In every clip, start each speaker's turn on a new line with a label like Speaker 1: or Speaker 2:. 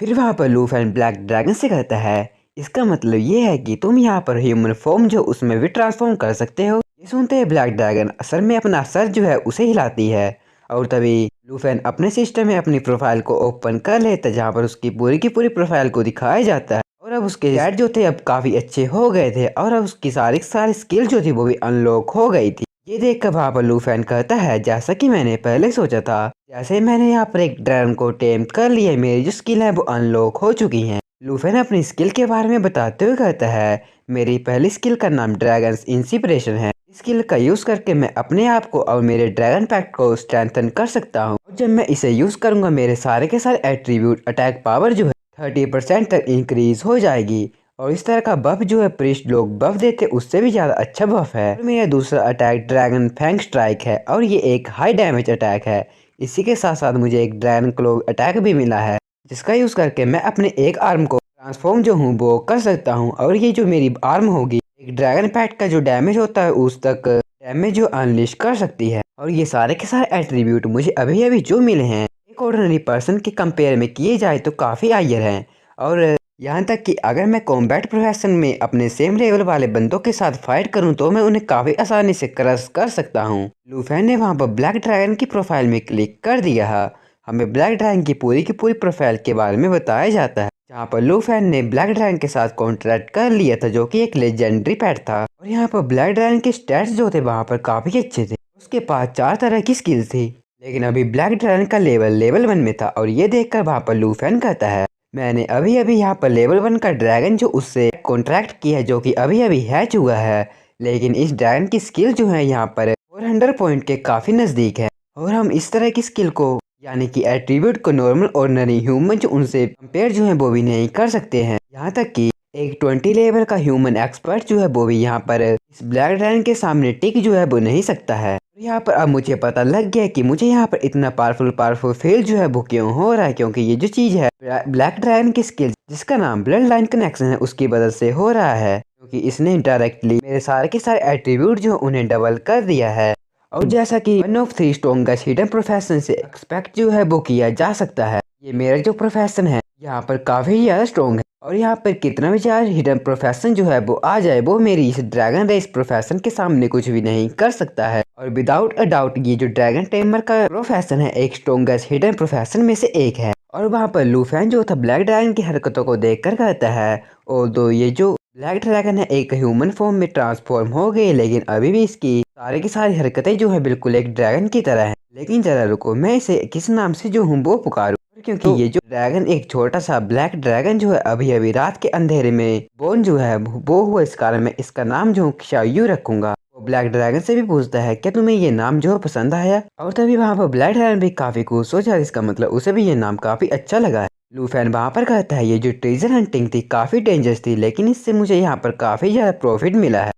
Speaker 1: फिर वहाँ पर लूफेन ब्लैक ड्रैगन से कहता है इसका मतलब ये है कि तुम यहाँ पर ह्यूमन फॉर्म जो उसमें भी ट्रांसफॉर्म कर सकते हो। ये सुनते ही ब्लैक ड्रैगन असल में अपना सर जो है उसे हिलाती है और तभी लूफेन अपने सिस्टम में अपनी प्रोफाइल को ओपन कर लेता है जहाँ पर उसकी पूरी की पूरी प्रोफाइल को दिखाया जाता है। और अब उसके चैट जो थे अब काफी अच्छे हो गए थे और अब उसकी सारी सारी स्किल जो थी वो भी अनलॉक हो गई थी। ये देखकर वहाँ पर लूफेन कहता है जैसा कि मैंने पहले सोचा था, जैसे मैंने यहाँ पर एक ड्रैगन को टेम कर लिया, मेरी जो स्किल है वो अनलॉक हो चुकी है। लूफेन अपनी स्किल के बारे में बताते हुए कहता है मेरी पहली स्किल का नाम ड्रैगन्स इंस्पिरेशन है। इस स्किल का यूज करके मैं अपने आप को और मेरे ड्रैगन पैक्ट को स्ट्रेंथन कर सकता हूँ और जब मैं इसे यूज करूंगा मेरे सारे के सारे एट्रीब्यूट अटैक पावर जो है 30% तक इंक्रीज हो जाएगी। और इस तरह का बफ जो है प्रीस्ट लोग बफ देते उससे भी ज़्यादा अच्छा बफ है। और मेरा दूसरा अटैक ड्रैगन फैंग स्ट्राइक है और ये एक हाई डैमेज अटैक है। इसी के साथ साथ मुझे एक ड्रैगन क्लो अटैक भी मिला है जिसका यूज़ करके मैं अपने एक आर्म को ट्रांसफॉर्म जो हूँ वो कर सकता हूँ और ये जो मेरी आर्म होगी एक ड्रैगन पैट का जो डैमेज होता है उस तक डैमेज जो अनलिश कर सकती है। और ये सारे के सारे एट्रीब्यूट मुझे अभी अभी जो मिले हैं एक ऑर्डिनरी पर्सन के कंपेयर में किए जाए तो काफ़ी हायर हैं। और यहाँ तक कि अगर मैं कॉम्बैट प्रोफेशन में अपने सेम लेवल वाले बंदों के साथ फाइट करूँ तो मैं उन्हें काफ़ी आसानी से क्रश कर सकता हूँ। लूफेन ने वहाँ पर ब्लैक ड्रैगन की प्रोफाइल में क्लिक कर दिया है। हमें ब्लैक ड्रैगन की पूरी प्रोफाइल के बारे में बताया जाता है जहाँ पर लूफेन ने ब्लैक ड्रैगन के साथ कॉन्ट्रैक्ट कर लिया था जो कि एक लेजेंडरी पेट था। और यहाँ पर ब्लैक ड्रैगन के स्टैट्स जो थे वहाँ पर काफ़ी अच्छे थे, उसके पास 4 तरह की स्किल थी। लेकिन अभी ब्लैक ड्रैगन का लेवल 1 में था और ये देखकर वहाँ पर लूफेन कहता है मैंने अभी अभी यहाँ पर लेवल 1 का ड्रैगन जो उससे कॉन्ट्रैक्ट किया है जो कि अभी अभी हैच हुआ है। लेकिन इस ड्रैगन की स्किल जो है यहाँ पर 400 पॉइंट के काफ़ी नज़दीक है और हम इस तरह की स्किल को यानी कि एट्रीब्यूट को नॉर्मल ऑर्डिनरी ह्यूमन जो उनसे कंपेयर जो है वो भी नहीं कर सकते हैं। यहाँ तक कि एक 20 लेवल का ह्यूमन एक्सपर्ट जो है वो भी यहाँ पर इस ब्लैक ड्रैगन के सामने टिक जो है वो नहीं सकता है। यहाँ पर अब मुझे पता लग गया कि मुझे यहाँ पर इतना पावरफुल फील जो है वो क्यों हो रहा है, क्योंकि ये जो चीज़ है ब्लैक ड्रैगन की स्किल जिसका नाम ब्लड लाइन कनेक्शन है उसकी वजह से हो रहा है, क्योंकि इसने डायरेक्टली मेरे सारे के सारे एट्रीब्यूट जो उन्हें डबल कर दिया है। और जैसा कि 1 ऑफ 3 स्ट्रॉन्गेस्ट हिडन प्रोफेशन से एक्सपेक्ट जो है वो किया जा सकता है, ये मेरा जो प्रोफेशन है यहाँ पर काफ़ी ज़्यादा स्ट्रॉन्ग है। और यहाँ पर कितना भी ज़्यादा हिडन प्रोफेशन जो है वो आ जाए वो मेरी इस ड्रैगन रेस प्रोफेशन के सामने कुछ भी नहीं कर सकता है। और विदाउट अ डाउट ये जो ड्रैगन टेमर का प्रोफेशन है एक स्ट्रॉन्गेस्ट हिडन प्रोफेशन में से एक है। और वहाँ पर लूफेन जो था ब्लैक ड्रैगन की हरकतों को देख कर कहता है और ये जो ब्लैक ड्रैगन है एक ह्यूमन फॉर्म में ट्रांसफॉर्म हो गई लेकिन अभी भी इसकी सारी की सारी हरकतें जो है बिल्कुल एक ड्रैगन की तरह है। लेकिन जरा रुको, मैं इसे किस नाम से जो हूँ वो पुकारूं, क्योंकि ये जो ड्रैगन एक छोटा सा ब्लैक ड्रैगन जो है अभी अभी रात के अंधेरे में बोर्न जो है वो हुआ, इस कारण मैं इसका नाम जो शायू रखूंगा। वो ब्लैक ड्रैगन से भी पूछता है क्या तुम्हें ये नाम जो है पसंद आया, और तभी वहाँ पर ब्लैक ड्रैगन भी काफी खुश हो जाए, इसका मतलब उसे भी ये नाम काफी अच्छा लगा है। लूफेन वहाँ पर कहता है ये जो ट्रेजर हंटिंग थी काफी डेंजरस थी लेकिन इससे मुझे यहाँ पर काफी ज्यादा प्रॉफिट मिला है।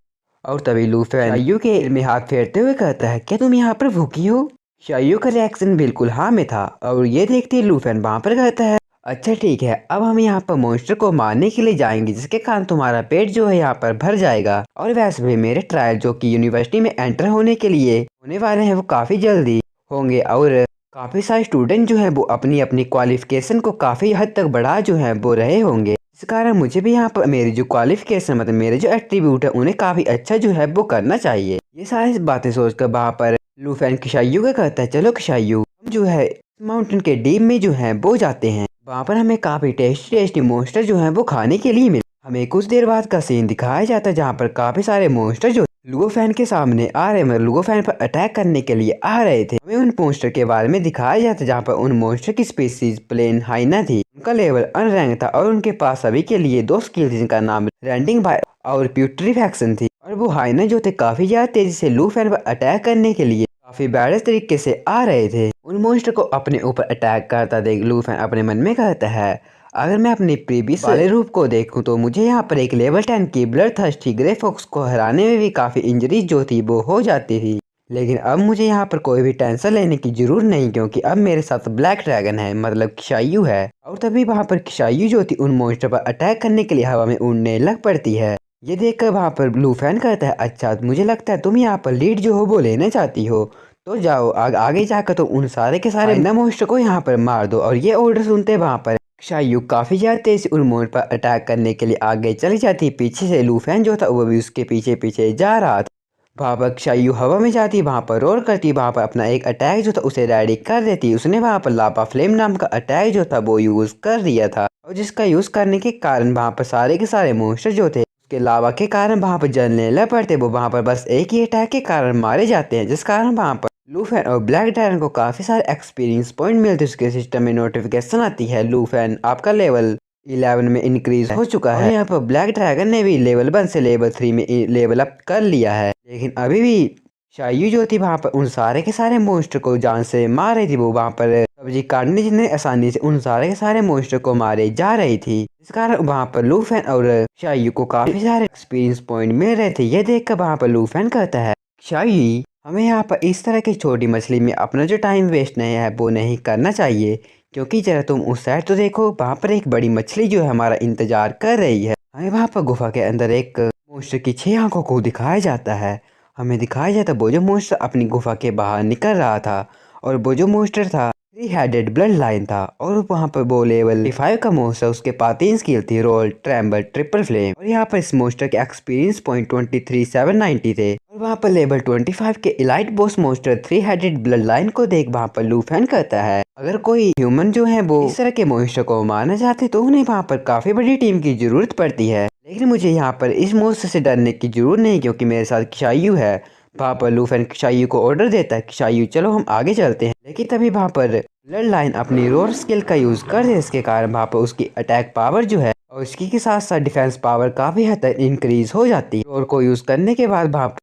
Speaker 1: और तभी लूफेन शायू के में हाथ फेरते हुए कहता है क्या तुम यहाँ पर भूखी हो। शायू का रिएक्शन बिल्कुल हाँ में था और ये देखते ही लूफेन वहाँ पर कहता है अच्छा ठीक है, अब हम यहाँ पर मॉन्स्टर को मारने के लिए जाएंगे जिसके कारण तुम्हारा पेट जो है यहाँ पर भर जाएगा। और वैसे भी मेरे ट्रायल जो कि यूनिवर्सिटी में एंटर होने के लिए होने वाले हैं वो काफ़ी जल्दी होंगे और काफ़ी सारे स्टूडेंट जो हैं वो अपनी अपनी क्वालिफिकेशन को काफ़ी हद तक बढ़ा जो है वो रहे होंगे। इस कारण मुझे भी यहाँ पर मेरी जो क्वालिफिकेशन मतलब मेरे जो एट्रीब्यूट है उन्हें काफ़ी अच्छा जो है वो करना चाहिए। ये सारी बातें सोचकर वहाँ पर लूफेन किशायू का कहता है चलो किशायू हम जो है माउंटेन के डीप में जो है वो जाते हैं, वहाँ पर हमें काफ़ी टेस्टी मॉन्स्टर जो है वो खाने के लिए मिले। हमें कुछ देर बाद का सीन दिखाया जाता है जहाँ पर काफ़ी सारे मॉन्स्टर जो लूगोफैन के सामने आ रहे मतलब लूगोफैन पर अटैक करने के लिए आ रहे थे। हमें उन मॉन्स्टर के बारे में दिखाया जाता है जहाँ पर उन मॉन्स्टर की स्पीसीज प्लेन हाइना थी, उनका लेवल अनरैंक था और उनके पास सभी के लिए 2 स्किल थी जिनका नाम रेंडिंग बाय और प्यूट्रीफैक्शन थी। और वो हाइना जो थे काफ़ी ज़्यादा तेजी से लूफेन पर अटैक करने के लिए काफ़ी बैड तरीके से आ रहे थे। उन मॉन्स्टर को अपने ऊपर अटैक करता देख लूफेन अपने मन में कहता है अगर मैं अपने प्रीवियस वाले रूप को देखूं तो मुझे यहाँ पर एक लेवल 10 की ब्लड थर्स्टी ग्रे फॉक्स को हराने में भी काफ़ी इंजरीज जो थी वो हो जाती थी। लेकिन अब मुझे यहाँ पर कोई भी टेंशन लेने की जरूरत नहीं क्योंकि अब मेरे साथ ब्लैक ड्रैगन है मतलब किशायू है। और तभी वहाँ पर किशायू जो थी उन मॉन्स्टर पर अटैक करने के लिए हवा में उड़ने लग पड़ती है। ये देखकर वहाँ पर लूफेन कहता है अच्छा मुझे लगता है तुम यहाँ पर लीड जो हो वो लेना चाहती हो, तो जाओ आगे जाकर तो उन सारे के सारे ना मॉन्स्टर को यहाँ पर मार दो। और ये ऑर्डर सुनते वहाँ पर शायू काफ़ी ज़्यादा तेज़ उन्मोड पर अटैक करने के लिए आगे चली जाती। पीछे से लूफेन जो था वो भी उसके पीछे पीछे जा रहा था। वहाँ पर शायू हवा में जाती, वहाँ पर रोर करती, वहाँ पर अपना एक अटैक जो था उसे रेडी कर देती। उसने वहाँ पर लापा फ्लेम नाम का अटैक जो था वो यूज़ कर दिया था, और जिसका यूज़ करने के कारण वहाँ पर सारे के सारे मॉन्स्टर जो थे उसके लावा के कारण वहाँ पर जलने लग पड़ते। वो वहाँ पर बस एक ही अटैक के कारण मारे जाते हैं, जिस कारण वहाँ पर लूफेन और ब्लैक ड्रैगन को काफ़ी सारे एक्सपीरियंस पॉइंट मिलते हैं। उसके सिस्टम में नोटिफिकेशन आती है, लूफेन आपका लेवल 11 में इंक्रीज हो चुका है। और यहाँ पर ब्लैक ड्रैगन ने भी लेवल 1 से लेवल 3 में लेवल अप कर लिया है। लेकिन अभी भी शायू जो थी वहाँ पर उन सारे के सारे मॉन्स्टर को जान से मार रही थी। वो वहाँ पर सब्जी काटने जितने आसानी से उन सारे के सारे मॉन्स्टर को मारे जा रही थी, इस कारण वहाँ पर लूफेन और शायू को काफ़ी सारे एक्सपीरियंस पॉइंट मिल रहे थे। ये देख कर वहाँ पर लूफेन कहता है, शायू हमें यहाँ पर इस तरह की छोटी मछली में अपना जो टाइम वेस्ट नहीं है वो नहीं करना चाहिए, क्योंकि जरा तुम उस साइड तो देखो, वहाँ पर एक बड़ी मछली जो है हमारा इंतजार कर रही है। हमें वहाँ पर गुफा के अंदर एक मॉन्स्टर की 6 आंखों को दिखाया जाता है। हमें दिखाया जाता वो जो मॉन्स्टर अपनी गुफा के बाहर निकल रहा था, और वो जो मॉन्स्टर था 3 हेडेड ब्लड लाइन था, और वहाँ पर वो लेवल 5 का मॉन्स्टर, उसके पास 3 स्किल थी, रोल, ट्रैम्बल, ट्रिपल फ्लेम। और यहाँ पर इस मॉन्स्टर के एक्सपीरियंस पॉइंट 23,790 थे। और वहाँ पर लेवल 25 के elite boss monster 3 headed blood line को देख वहाँ पर लूफेन कहता है, अगर कोई ह्यूमन जो है वो इस तरह के मॉन्स्टर को मारना चाहते तो उन्हें वहाँ पर काफी बड़ी टीम की जरूरत पड़ती है। लेकिन मुझे यहाँ पर इस मॉन्स्टर से डरने की जरूरत नहीं, क्योंकि मेरे साथ शायू है। वहाँ पर लूफेन शायू को ऑर्डर देता है कि शायू चलो हम आगे चलते हैं। लेकिन तभी वहाँ पर ब्लड लाइन अपनी रोर स्किल का यूज कर दे, इसके कारण वहाँ पर उसकी अटैक पावर जो है और उसकी के साथ साथ डिफेंस पावर काफी हद तक इंक्रीज हो जाती है। रोर को यूज करने के बाद वहाँ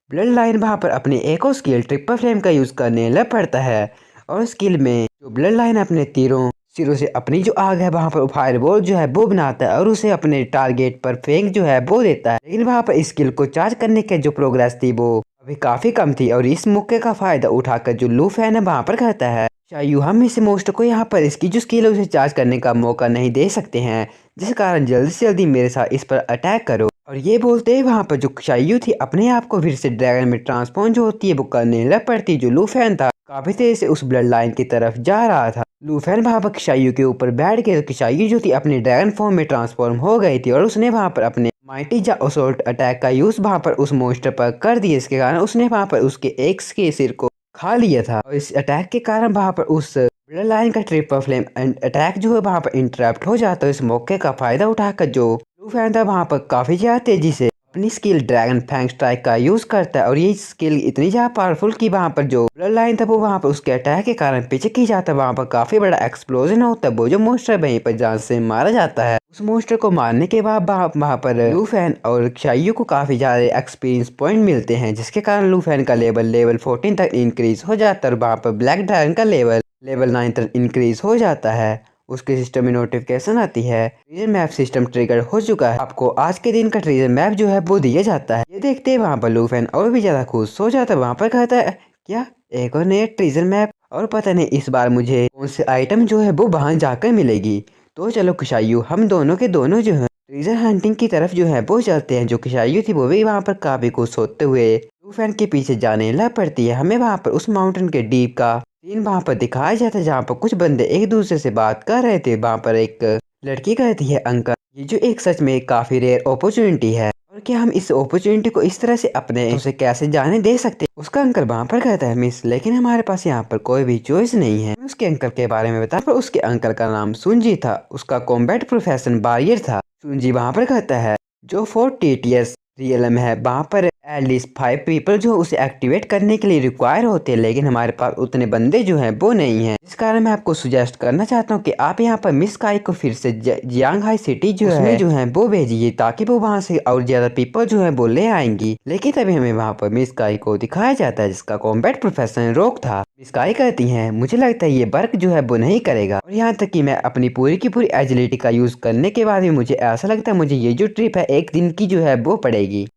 Speaker 1: ब्लड लाइन वहाँ पर अपनी एक और स्किल ट्रिपल फ्लेम का यूज करने लग पड़ता है, और स्किल में जो ब्लड लाइन अपने तीरों सिरों से अपनी जो आग है वहाँ पर फायरबॉल जो है वो बनाता है और उसे अपने टारगेट पर फेंक जो है वो देता है। लेकिन वहाँ पर स्किल को चार्ज करने के जो प्रोग्रेस थी वो अभी काफी कम थी, और इस मौके का फायदा उठाकर जो लूफेन है वहाँ पर कहता है, शायू हम इस मोस्ट को यहाँ पर इसकी जो स्किल है उसे चार्ज करने का मौका नहीं दे सकते हैं, जिस कारण जल्दी से जल्दी मेरे साथ इस पर अटैक करो। और ये बोलते ही वहाँ पर जो शायू थी अपने आप को फिर से ड्रैगन में ट्रांसफॉर्म जो होती है वो करने लग पड़ती। जो लूफेन था काफी तेज से उस ब्लड लाइन की तरफ जा रहा था। लूफेन वहाँ पर शायू के ऊपर बैठ गया, तो शायू जो थी अपने ड्रैगन फॉर्म में ट्रांसफॉर्म हो गई थी, और उसने वहाँ पर अपने माइटी जा असोल्ट अटैक का यूज वहाँ पर उस मोस्टर पर कर दिया। इसके कारण उसने वहाँ पर उसके एक के सिर को खा लिया था, और इस अटैक के कारण वहाँ पर उस ब्लड लाइन का ट्रिपल फ्लेम अटैक जो है वहाँ पर इंटरप्ट हो जाता है। इस मौके का फायदा उठाकर जो लूफेन था वहाँ पर काफी ज्यादा तेजी से अपनी स्किल ड्रैगन फैंग स्ट्राइक का यूज करता है, और ये स्किल इतनी ज्यादा पावरफुल कि वहाँ पर जो ब्लड लाइन था वो वहाँ पर उसके अटैक के कारण पीछे की जाता है। वहाँ पर काफी बड़ा एक्सप्लोजन होता है, वो जो मोस्टर वहीं पर जान से मारा जाता है। उस मोस्टर को मारने के बाद वहाँ पर लूफेन और शायू को काफी ज्यादा एक्सपीरियंस पॉइंट मिलते हैं, जिसके कारण लूफेन का लेवल 14 तक इंक्रीज हो जाता है, और वहाँ पर ब्लैक ड्रैगन का लेवल 9 तक इंक्रीज हो जाता है। उसके सिस्टम में नोटिफिकेशन आती है, ट्रीजर मैप सिस्टम ट्रिगर हो चुका है, आपको आज के दिन का ट्रीजर मैप जो है वो दिया जाता है। ये देखते हैं वहाँ पर लूफेन और भी ज्यादा खुश हो जाता है। वहाँ पर कहता है, क्या एक और नया ट्रीजर मैप, और पता नहीं इस बार मुझे कौन से आइटम जो है वो वहाँ जाकर मिलेगी। तो चलो किशायू हम दोनों के दोनों जो है ट्रीजर हंटिंग की तरफ जो है वो चलते हैं। जो किशायू थी वो भी वहाँ पर काफी खुश होते हुए लूफेन के पीछे जाने लग पड़ती है। हमें वहाँ पर उस माउंटेन के डीप का सीन वहाँ पर दिखाया जाता है, जहाँ पर कुछ बंदे एक दूसरे से बात कर रहे थे। वहाँ पर एक लड़की कहती है, अंकल ये जो एक सच में काफी रेयर अपॉर्चुनिटी है, और क्या हम इस अपॉर्चुनिटी को इस तरह से अपने उसे कैसे जाने दे सकते हैं। उसका अंकल वहाँ पर कहता है, मिस लेकिन हमारे पास यहाँ पर कोई भी चॉइस नहीं है। उसके अंकल के बारे में बता, पर उसके अंकल का नाम सुनजी था, उसका कॉम्बैट प्रोफेशन बारियर था। सुनजी वहाँ पर कहता है, जो 4 TTS रियलम है वहाँ पर एटलीस्ट 5 पीपल जो उसे एक्टिवेट करने के लिए रिक्वायर होते हैं, लेकिन हमारे पास उतने बंदे जो हैं वो नहीं हैं। इस कारण मैं आपको सुजेस्ट करना चाहता हूँ कि आप यहाँ पर मिस काई को फिर से जियांग हाई सिटी जो है वो भेजिए, ताकि वो वहाँ से और ज्यादा पीपल जो है वो ले आएंगी। लेकिन तभी हमें वहाँ पर मिस काई को दिखाया जाता है, जिसका कॉम्बैट प्रोफेशनल रोक था। मिस काई कहती है, मुझे लगता है ये वर्क जो है वो नहीं करेगा, और यहाँ तक कि मैं अपनी पूरी की पूरी एजिलिटी का यूज करने के बाद भी मुझे ऐसा लगता है मुझे ये जो ट्रिप है एक दिन की जो है वो पड़ेगी।